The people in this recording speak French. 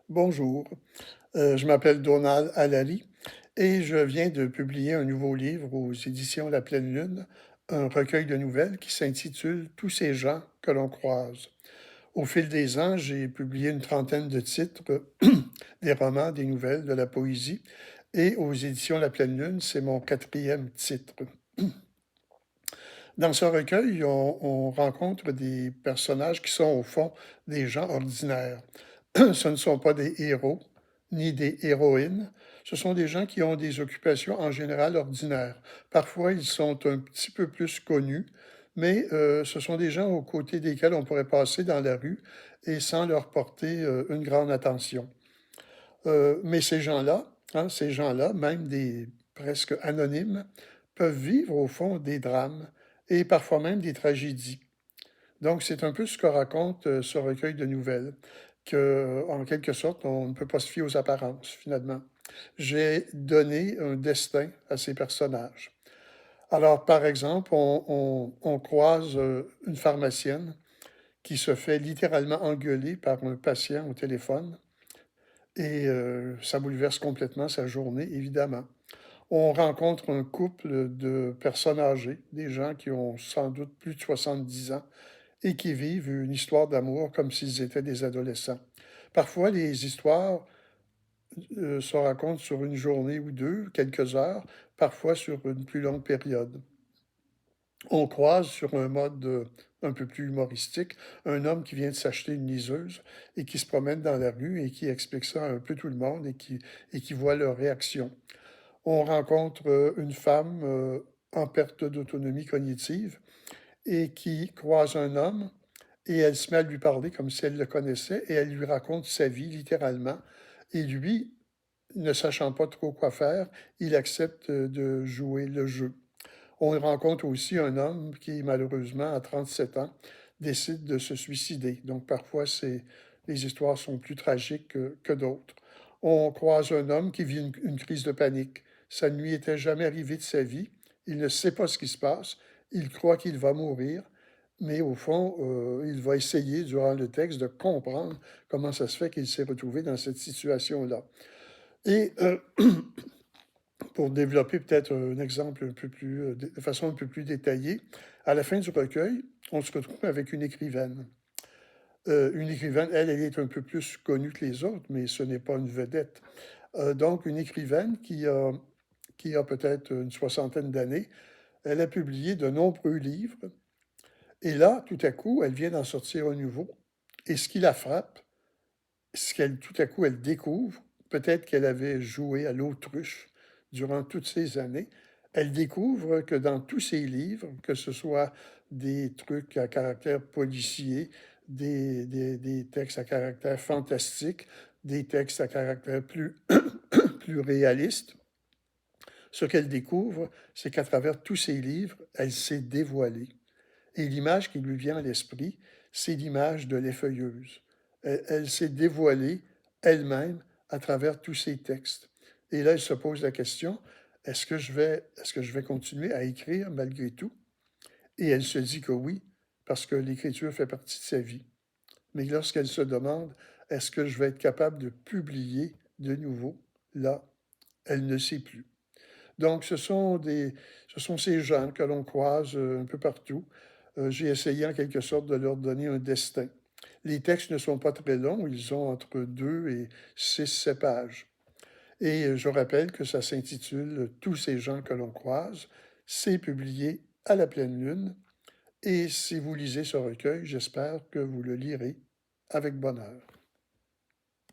Bonjour, je m'appelle Donald Allary et je viens de publier un nouveau livre aux éditions La Pleine Lune, un recueil de nouvelles qui s'intitule Tous ces gens que l'on croise. Au fil des ans, j'ai publié une trentaine de titres, des romans, des nouvelles, de la poésie, et aux éditions La Pleine Lune, c'est mon quatrième titre. Dans ce recueil, on rencontre des personnages qui sont au fond des gens ordinaires. Ce ne sont pas des héros ni des héroïnes, ce sont des gens qui ont des occupations en général ordinaires. Parfois, ils sont un petit peu plus connus, mais ce sont des gens aux côtés desquels on pourrait passer dans la rue et sans leur porter une grande attention. Mais ces gens-là, même des presque anonymes, peuvent vivre au fond des drames et parfois même des tragédies. Donc, c'est un peu ce que raconte ce recueil de nouvelles, que, en quelque sorte, on ne peut pas se fier aux apparences, finalement. J'ai donné un destin à ces personnages. Alors, par exemple, on croise une pharmacienne qui se fait littéralement engueuler par un patient au téléphone et ça bouleverse complètement sa journée, évidemment. On rencontre un couple de personnes âgées, des gens qui ont sans doute plus de 70 ans et qui vivent une histoire d'amour comme s'ils étaient des adolescents. Parfois, les histoires se racontent sur une journée ou deux, quelques heures, parfois sur une plus longue période. On croise sur un mode un peu plus humoristique un homme qui vient de s'acheter une liseuse et qui se promène dans la rue et qui explique ça à un peu tout le monde et qui voit leur réaction. On rencontre une femme en perte d'autonomie cognitive et qui croise un homme et elle se met à lui parler comme si elle le connaissait et elle lui raconte sa vie littéralement. Et lui, ne sachant pas trop quoi faire, il accepte de jouer le jeu. On rencontre aussi un homme qui, malheureusement, à 37 ans, décide de se suicider. Donc, parfois, les histoires sont plus tragiques que d'autres. On croise un homme qui vit une crise de panique. Ça ne lui était jamais arrivé de sa vie. Il ne sait pas ce qui se passe. Il croit qu'il va mourir. Mais au fond, il va essayer, durant le texte, de comprendre comment ça se fait qu'il s'est retrouvé dans cette situation-là. Et pour développer peut-être un exemple un peu plus, de façon un peu plus détaillée, à la fin du recueil, on se retrouve avec une écrivaine. Une écrivaine, elle est un peu plus connue que les autres, mais ce n'est pas une vedette. Donc, une écrivaine qui a peut-être une soixantaine d'années, elle a publié de nombreux livres. Et là, tout à coup, elle vient d'en sortir un nouveau. Et ce qui la frappe, ce qu'elle, tout à coup, elle découvre, peut-être qu'elle avait joué à l'autruche durant toutes ces années, elle découvre que dans tous ses livres, que ce soit des trucs à caractère policier, des textes à caractère fantastique, des textes à caractère plus réaliste, ce qu'elle découvre, c'est qu'à travers tous ces livres, elle s'est dévoilée. Et l'image qui lui vient à l'esprit, c'est l'image de l'effeuilleuse. Elle s'est dévoilée elle-même à travers tous ces textes. Et là, elle se pose la question, est-ce que je vais continuer à écrire malgré tout? Et elle se dit que oui, parce que l'écriture fait partie de sa vie. Mais lorsqu'elle se demande, est-ce que je vais être capable de publier de nouveau? Là, elle ne sait plus. Donc, ce sont ces gens que l'on croise un peu partout. J'ai essayé en quelque sorte de leur donner un destin. Les textes ne sont pas très longs, ils ont entre 2 et 6-7 pages. Et je rappelle que ça s'intitule Tous ces gens que l'on croise. C'est publié à la pleine lune. Et si vous lisez ce recueil, j'espère que vous le lirez avec bonheur.